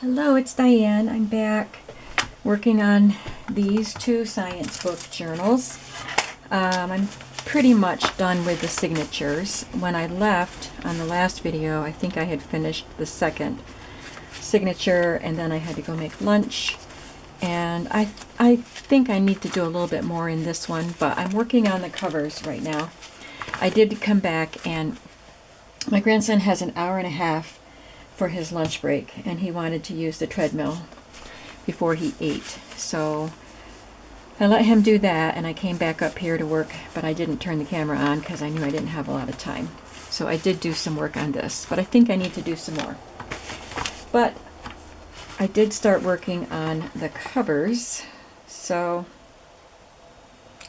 Hello, it's Diane. I'm back working on these two science book journals. I'm pretty much done with the signatures. When I left on the last video, I think I had finished the second signature, and then I had to go make lunch. And I think I need to do a little bit more in this one, but I'm working on the covers right now. I did come back, and my grandson has an hour and a half for his lunch break, and he wanted to use the treadmill before he ate. So I let him do that, and I came back up here to work, but I didn't turn the camera on because I knew I didn't have a lot of time. So I did do some work on this, but I think I need to do some more. But I did start working on the covers, so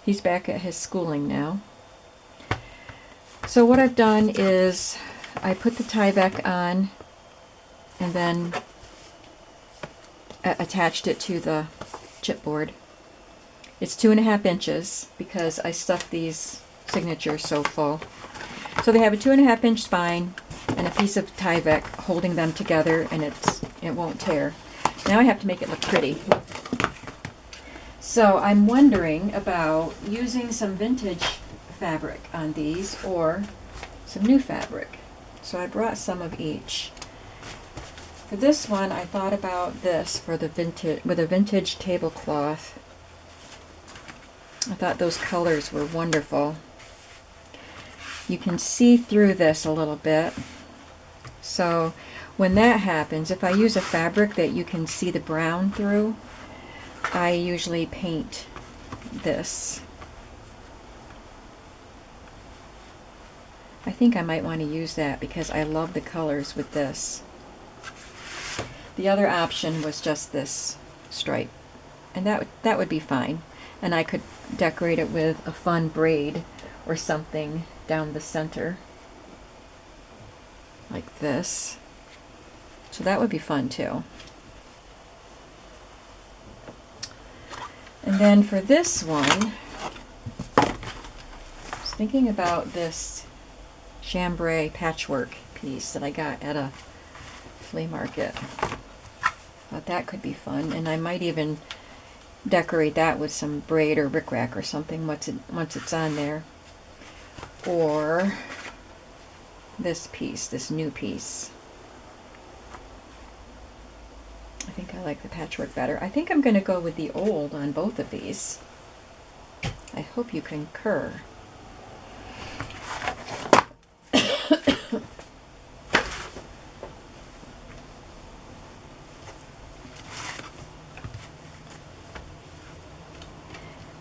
he's back at his schooling now. So what I've done is I put the Tyvek on and then attached it to the chipboard. It's 2.5 inches because I stuffed these signatures so full. So they have a 2.5 inch spine and a piece of Tyvek holding them together, and it won't tear. Now I have to make it look pretty. So I'm wondering about using some vintage fabric on these or some new fabric. So I brought some of each. For this one, I thought about this for the vintage, with a vintage tablecloth. I thought those colors were wonderful. You can see through this a little bit. So when that happens, if I use a fabric that you can see the brown through, I usually paint this. I think I might want to use that because I love the colors with this. The other option was just this stripe, and that would be fine. And I could decorate it with a fun braid or something down the center, like this. So that would be fun too. And then for this one, I was thinking about this chambray patchwork piece that I got at a flea market. Thought that could be fun, and I might even decorate that with some braid or rickrack or something once it's on there. Or this piece, this new piece. I think I like the patchwork better. I think I'm going to go with the old on both of these. I hope you concur.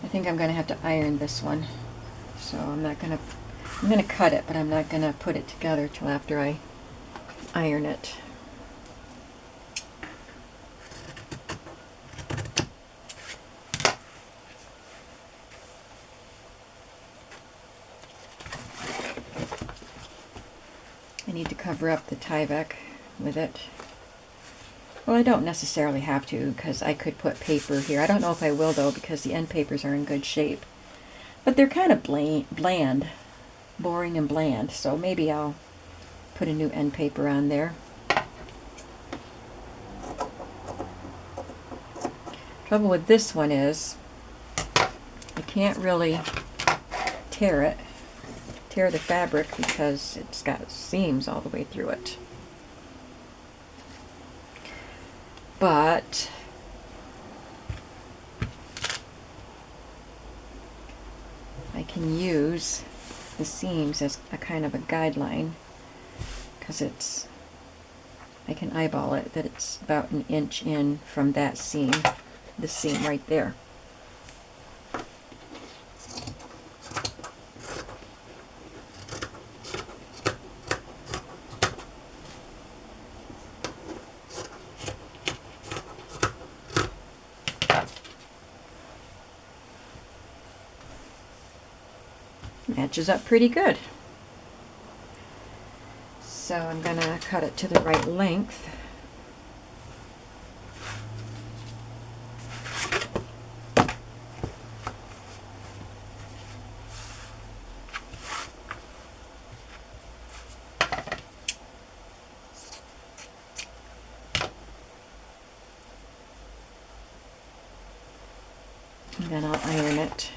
I think I'm going to have to iron this one. So I'm going to cut it, but I'm not going to put it together till after I iron it. I need to cover up the Tyvek with it. Well, I don't necessarily have to, because I could put paper here. I don't know if I will, though, because the end papers are in good shape. But they're kind of bland, boring and bland, so maybe I'll put a new end paper on there. Trouble with this one is I can't really tear the fabric, because it's got seams all the way through it. But I can use the seams as a kind of a guideline, because I can eyeball it that it's about 1 inch in from that seam, the seam right there. Matches up pretty good. So I'm going to cut it to the right length. and then I'll iron it.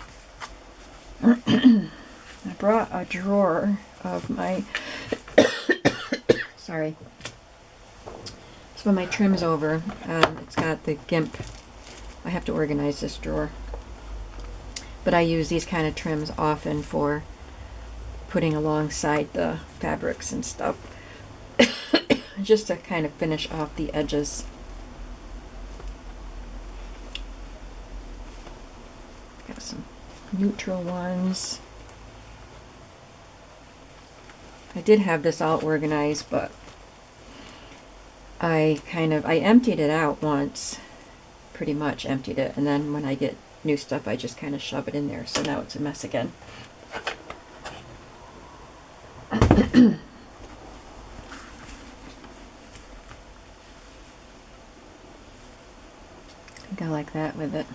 I brought a drawer of my, sorry, some of my trims over. It's got the GIMP. I have to organize this drawer. But I use these kind of trims often for putting alongside the fabrics and stuff. Just to kind of finish off the edges. Got some neutral ones. I did have this all organized, but I emptied it out once, pretty much emptied it, and then when I get new stuff I just kind of shove it in there, so now it's a mess again. I think I like that with it.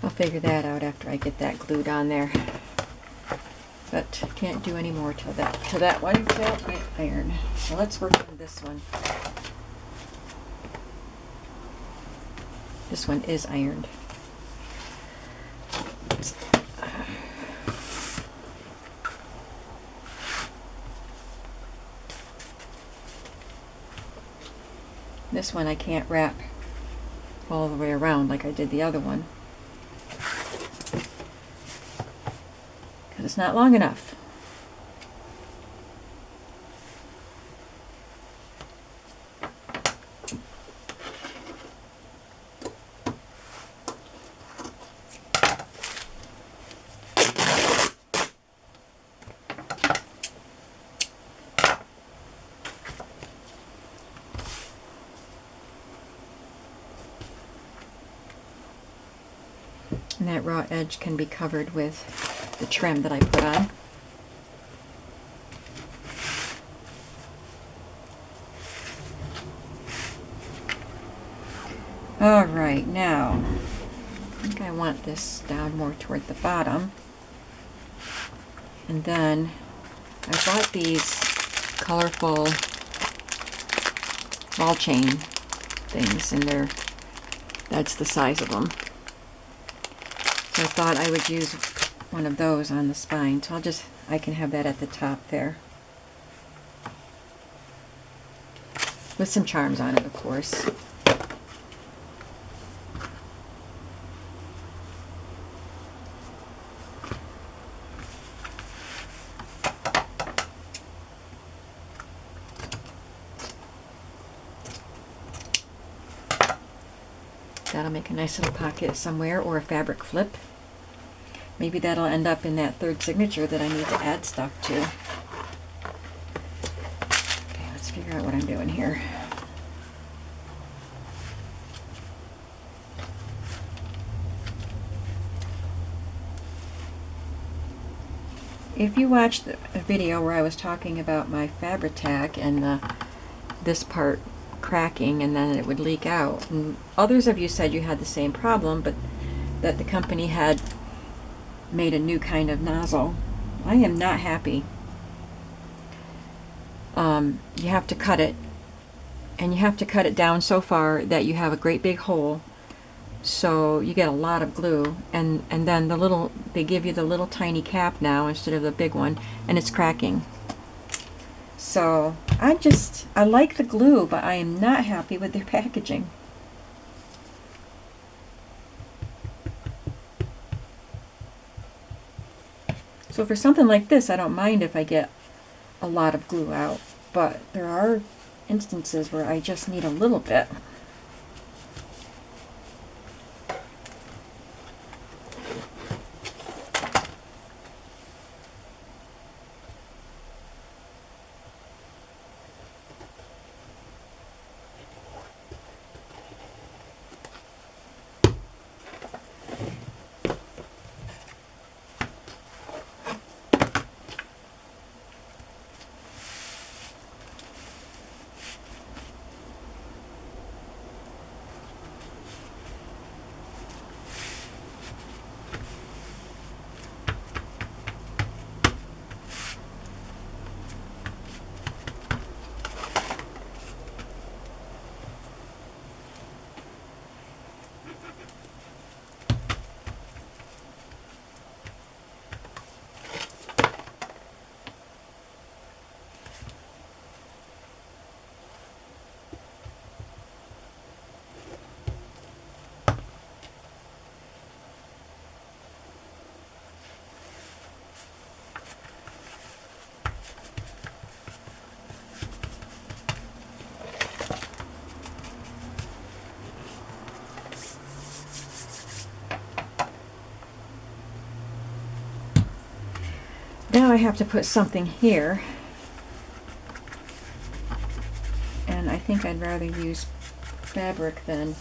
I'll figure that out after I get that glued on there. But can't do any more to that one till I iron. So let's work on this one. This one is ironed. This one I can't wrap all the way around like I did the other one, because it's not long enough. And that raw edge can be covered with the trim that I put on. All right, now I think I want this down more toward the bottom. And then I bought these colorful ball chain things, and that's the size of them. So I thought I would use one of those on the spine. So I can have that at the top there. With some charms on it, of course. That'll make a nice little pocket somewhere, or a fabric flip. Maybe that'll end up in that third signature that I need to add stuff to. Okay, let's figure out what I'm doing here. If you watched a video where I was talking about my Fabri-Tac and this part cracking and then it would leak out, and others of you said you had the same problem, but that the company had made a new kind of nozzle. I am not happy. You have to cut it, and you have to cut it down so far that you have a great big hole, so you get a lot of glue, and then they give you the little tiny cap now instead of the big one, and it's cracking. So I like the glue, but I am not happy with their packaging. So for something like this, I don't mind if I get a lot of glue out, but there are instances where I just need a little bit. have to put something here. And I think I'd rather use fabric than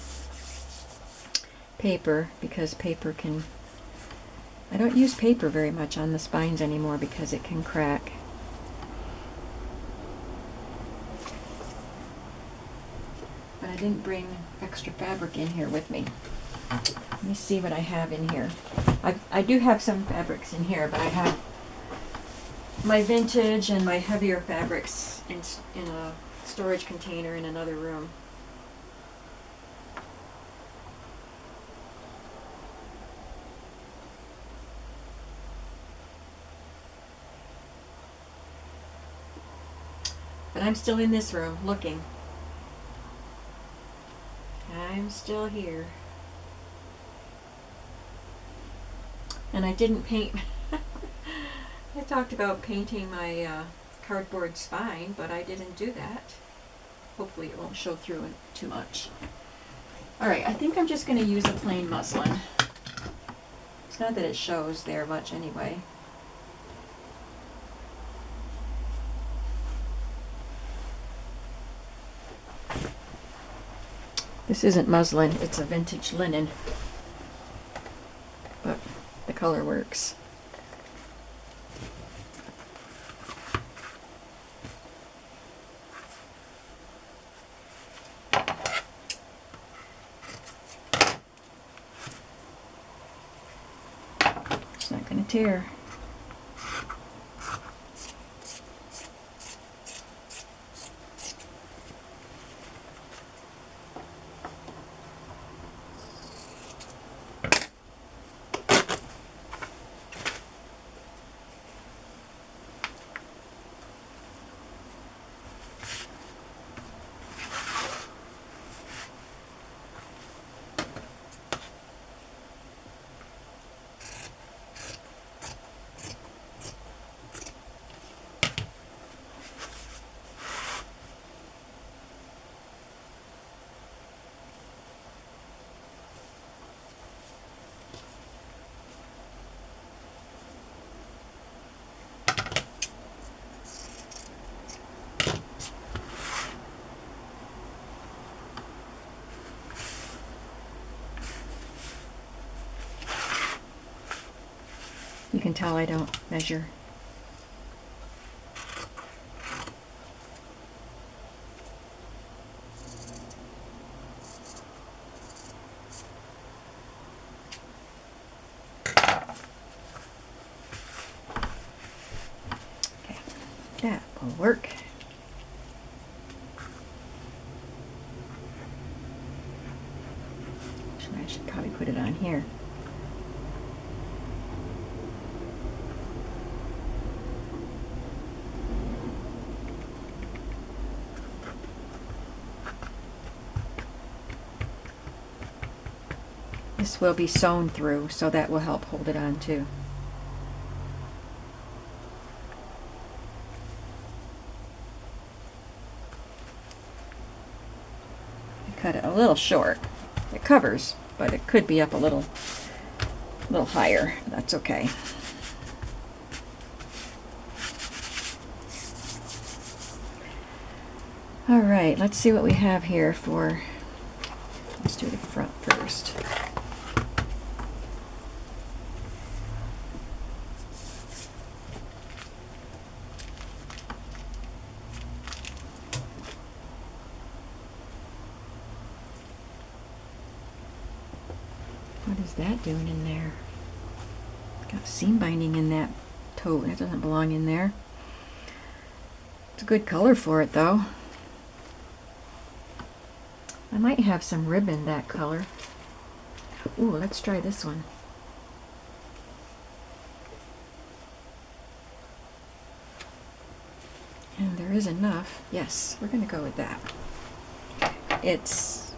paper, because paper can... I don't use paper very much on the spines anymore because it can crack. But I didn't bring extra fabric in here with me. Let me see what I have in here. I do have some fabrics in here, but I have my vintage and my heavier fabrics in a storage container in another room. But I'm still in this room looking. I'm still here. And I didn't paint. I talked about painting my cardboard spine, but I didn't do that. Hopefully it won't show through it too much. Alright, I think I'm just going to use a plain muslin. It's not that it shows there much anyway. This isn't muslin, it's a vintage linen. But the color works. It's not going to tear. You can tell I don't measure. Okay, that will work. I should probably put it on here. This will be sewn through, so that will help hold it on too. I cut it a little short. It covers, but it could be up a little higher. That's okay. All right, let's see what we have here for, let's do the front first. What is that doing in there? Got seam binding in that tote. That doesn't belong in there. It's a good color for it though. I might have some ribbon that color. Ooh, let's try this one. And there is enough. Yes, we're going to go with that. It's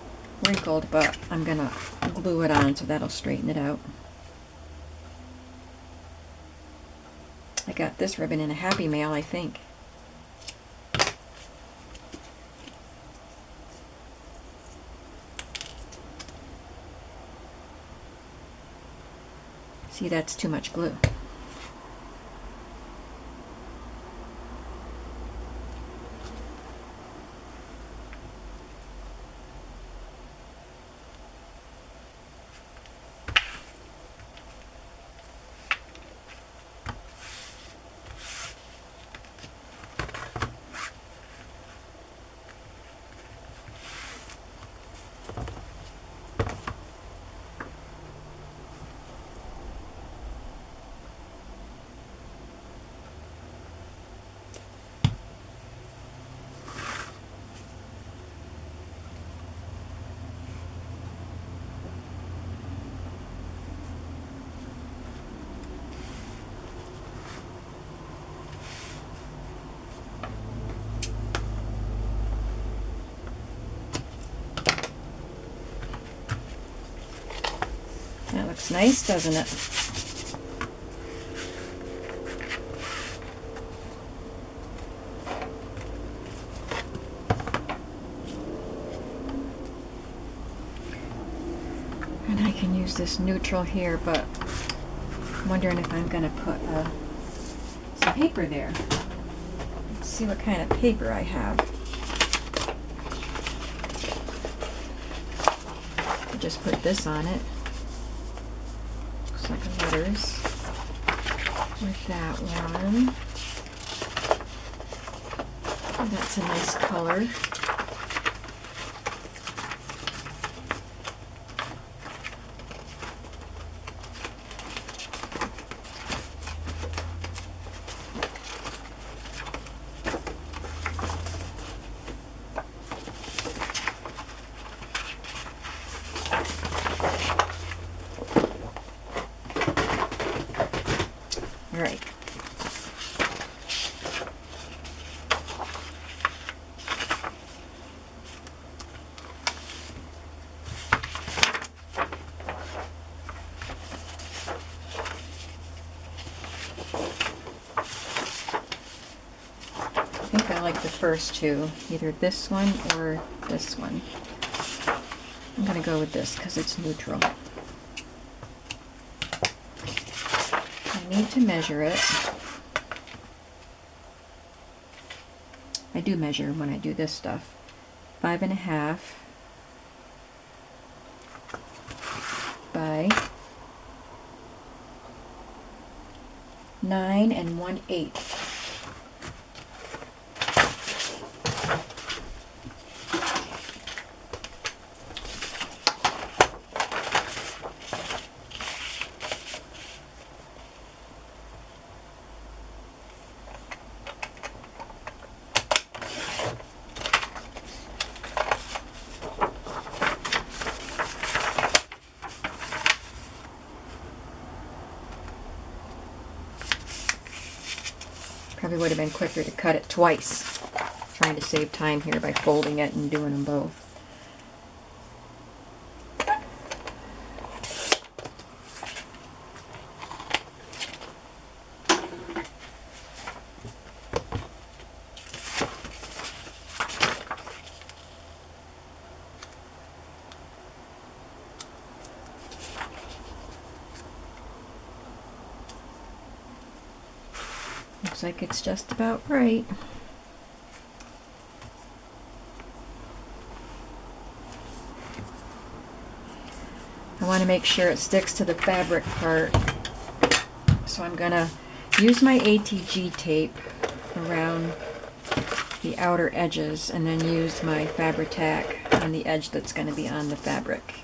wrinkled, but I'm going to glue it on so that'll straighten it out. I got this ribbon in a Happy Mail, I think. See, that's too much glue. Looks nice, doesn't it? And I can use this neutral here, but I'm wondering if I'm going to put some paper there. Let's see what kind of paper I have. I just put this on it. Looks like letters. With that one. And that's a nice color. All right. I think I like the first two, either this one or this one. I'm going to go with this because it's neutral. I need to measure it. I do measure when I do this stuff. 5.5 by 9 1/8. Probably would have been quicker to cut it twice. Trying to save time here by folding it and doing them both. Looks like it's just about right. I want to make sure it sticks to the fabric part. So I'm going to use my ATG tape around the outer edges and then use my Fabri-Tac on the edge that's going to be on the fabric.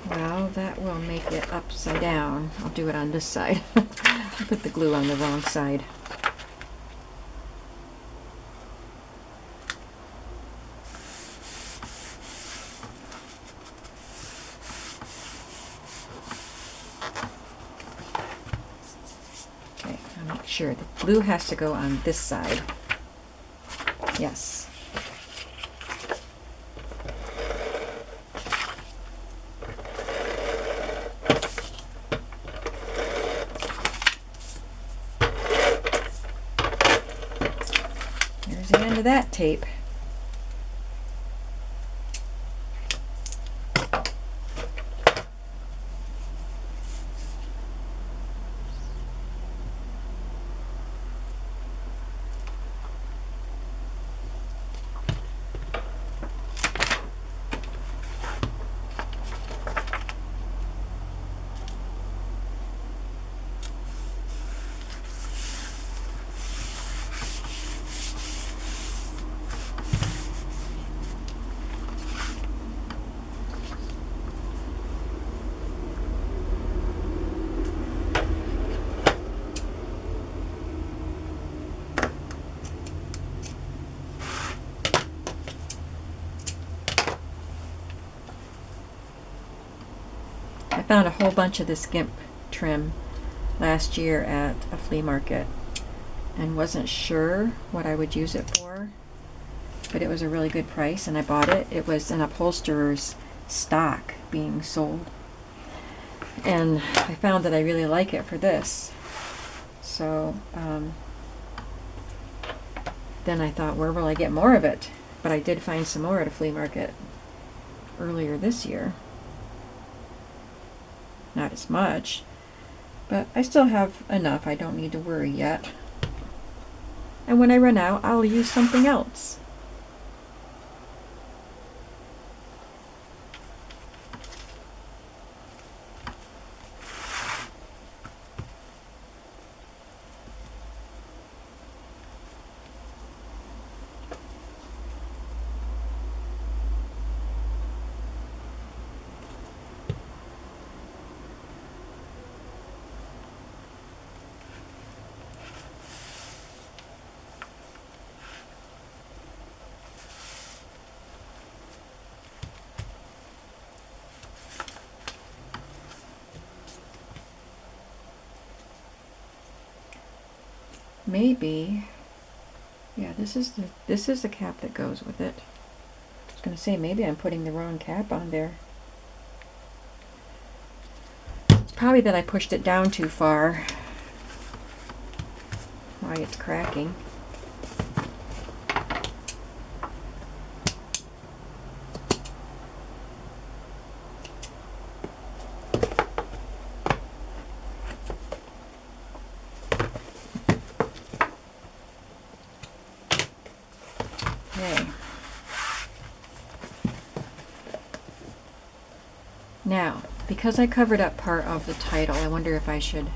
Well, that will make it upside down. I'll do it on this side. I put the glue on the wrong side. Okay, I'll make sure the glue has to go on this side. Yes. There's the end of that tape. found a whole bunch of this GIMP trim last year at a flea market and wasn't sure what I would use it for, but it was a really good price and I bought it. It was an upholsterer's stock being sold, and I found that I really like it for this. So then I thought, where will I get more of it? But I did find some more at a flea market earlier this year. Not as much, but I still have enough. I don't need to worry yet. And when I run out, I'll use something else. Maybe, yeah, this is the cap that goes with it. I was gonna say, maybe I'm putting the wrong cap on there. It's probably that I pushed it down too far. Why it's cracking. Okay. Now, because I covered up part of the title, I wonder if I should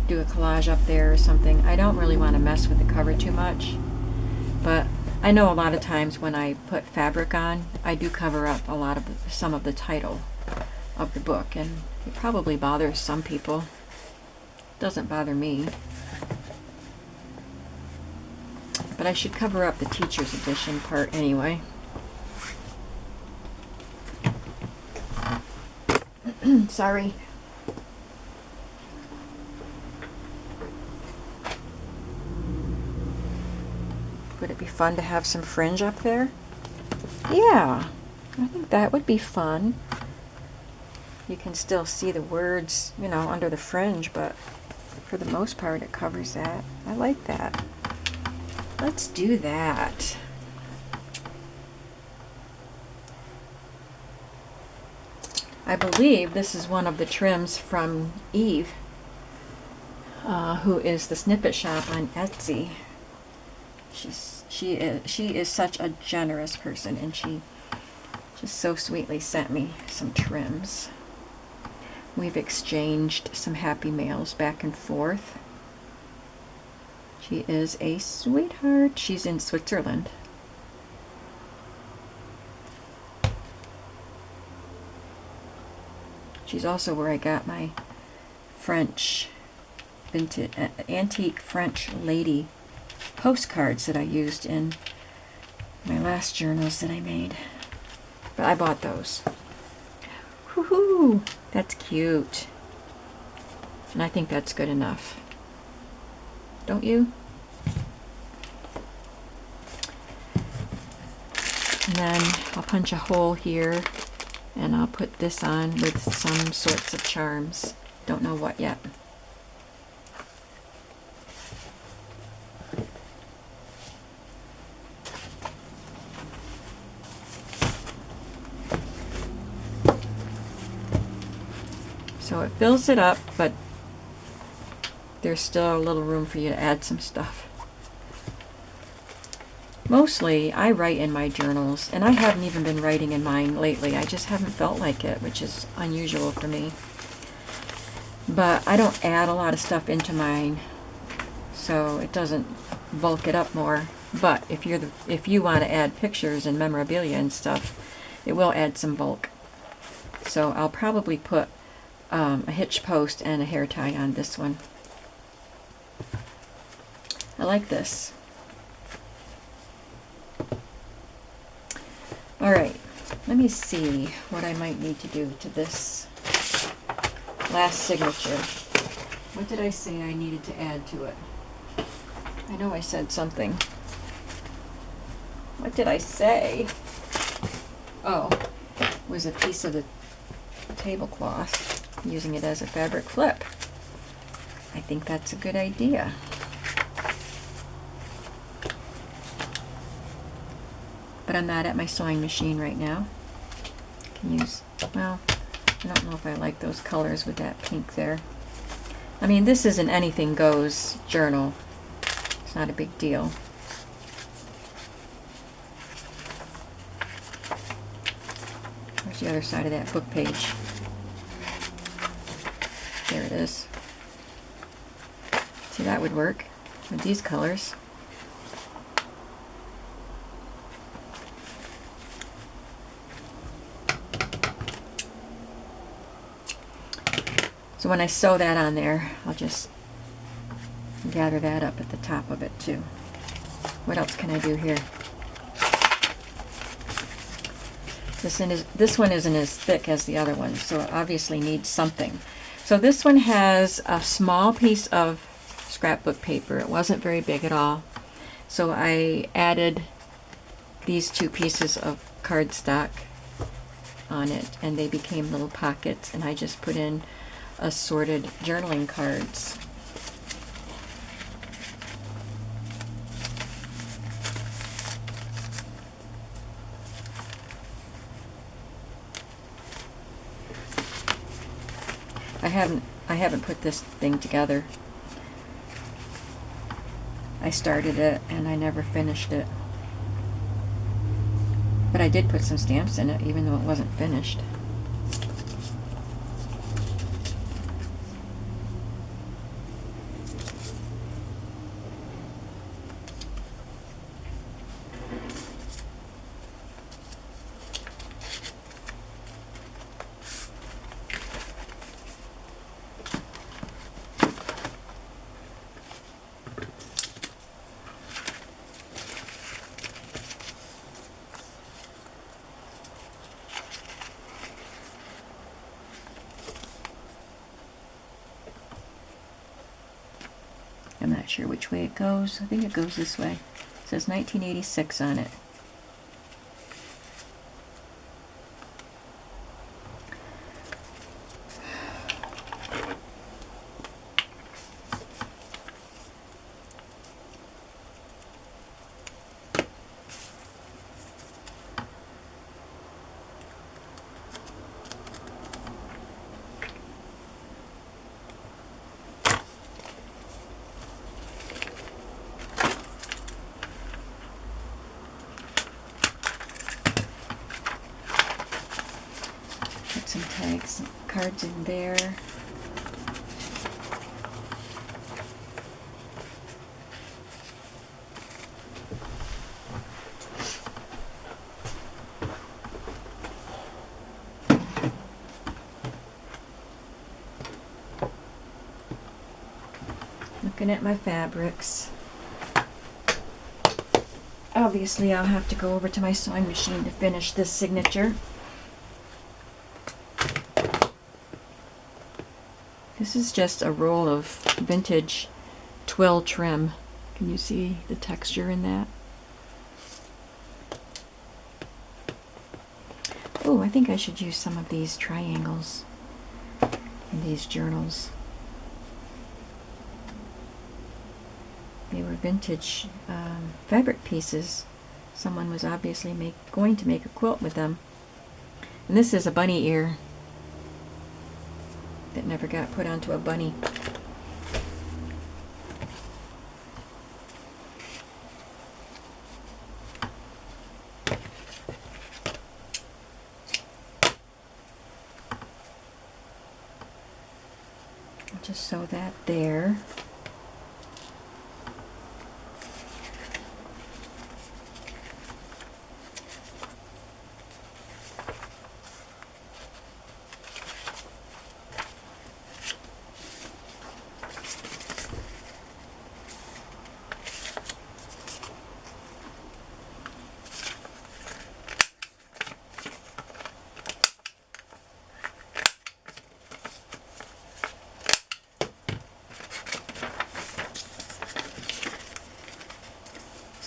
do a collage up there or something. I don't really want to mess with the cover too much, but I know a lot of times when I put fabric on, I do cover up a lot of some of the title of the book, and it probably bothers some people. Doesn't bother me. But I should cover up the teacher's edition part anyway. Sorry. Would it be fun to have some fringe up there? Yeah, I think that would be fun. You can still see the words, you know, under the fringe, but for the most part it covers that. I like that. Let's do that. I believe this is one of the trims from Eve, who is the Snippet Shop on Etsy. She is such a generous person, and she just so sweetly sent me some trims. We've exchanged some happy mails back and forth. She is a sweetheart. She's in Switzerland. She's also where I got my French vintage antique French lady postcards that I used in my last journals that I made. But I bought those. Woohoo! That's cute. And I think that's good enough. Don't you? And then I'll punch a hole here, and I'll put this on with some sorts of charms. Don't know what yet. So it fills it up, but there's still a little room for you to add some stuff. Mostly, I write in my journals, and I haven't even been writing in mine lately. I just haven't felt like it, which is unusual for me. But I don't add a lot of stuff into mine, so it doesn't bulk it up more. But if you want to add pictures and memorabilia and stuff, it will add some bulk. So I'll probably put a hitch post and a hair tie on this one. I like this. All right, Let me see what I might need to do to this last signature. What did I say I needed to add to it? I know I said something. What did I say? Oh, it was a piece of the tablecloth, using it as a fabric flip. I think that's a good idea. But I'm not at my sewing machine right now. I can use, well, I don't know if I like those colors with that pink there. I mean, this is an anything goes journal. It's not a big deal. Where's the other side of that book page? There it is. See, that would work with these colors. So when I sew that on there, I'll just gather that up at the top of it too. What else can I do here? This one isn't as thick as the other one, so it obviously needs something. So this one has a small piece of scrapbook paper. It wasn't very big at all. So I added these two pieces of cardstock on it, and they became little pockets, and I just put in assorted journaling cards. I haven't put this thing together. I started it and I never finished it. But I did put some stamps in it, even though it wasn't finished. I'm not sure which way it goes. I think it goes this way. It says 1986 on it. Put some tags, some cards in there. Looking at my fabrics. Obviously, I'll have to go over to my sewing machine to finish this signature. This is just a roll of vintage twill trim. Can you see the texture in that? Oh, I think I should use some of these triangles in these journals. They were vintage fabric pieces. Someone was obviously going to make a quilt with them. And this is a bunny ear that never got put onto a bunny. I'll just sew that there.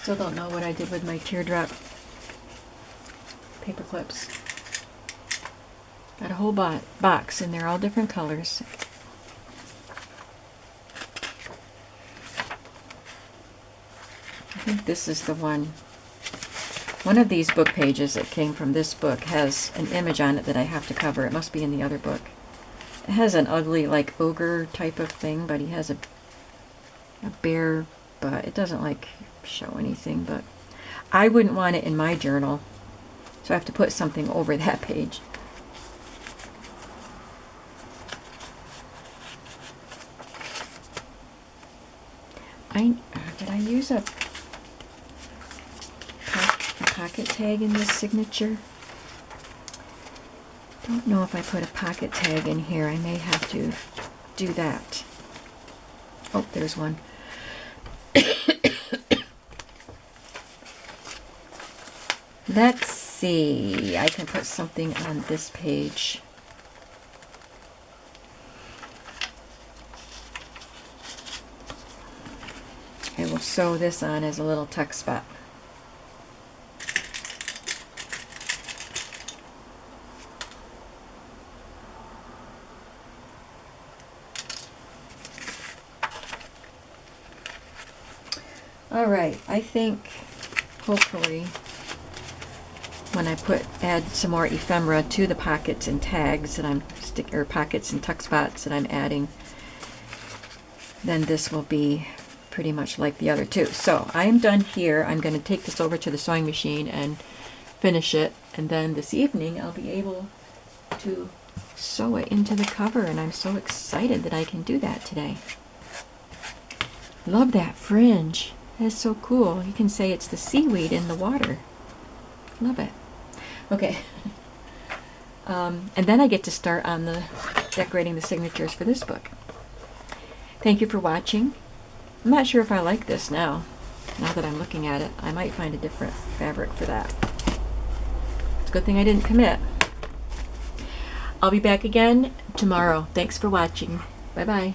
Still don't know what I did with my teardrop paper clips. Got a whole box and they're all different colors. I think this is the one. One of these book pages that came from this book has an image on it that I have to cover. It must be in the other book. It has an ugly, like, ogre type of thing, but he has a bear butt. It doesn't, like, show anything, but I wouldn't want it in my journal, so I have to put something over that page. Did I use a pocket tag in this signature? Don't know if I put a pocket tag in here. I may have to do that. Oh, there's one. Let's see. I can put something on this page. I will sew this on as a little tuck spot. All right, I think hopefully when I add some more ephemera to the pockets and tags that I'm or pockets and tuck spots that I'm adding, then this will be pretty much like the other two. So I am done here. I'm going to take this over to the sewing machine and finish it, and then this evening I'll be able to sew it into the cover, and I'm so excited that I can do that today. Love that fringe. That's so cool. You can say it's the seaweed in the water. Love it. Okay. And then I get to start on the decorating the signatures for this book. Thank you for watching. I'm not sure if I like this now that I'm looking at it. I might find a different fabric for that. It's a good thing I didn't commit. I'll be back again tomorrow. Thanks for watching. Bye-bye.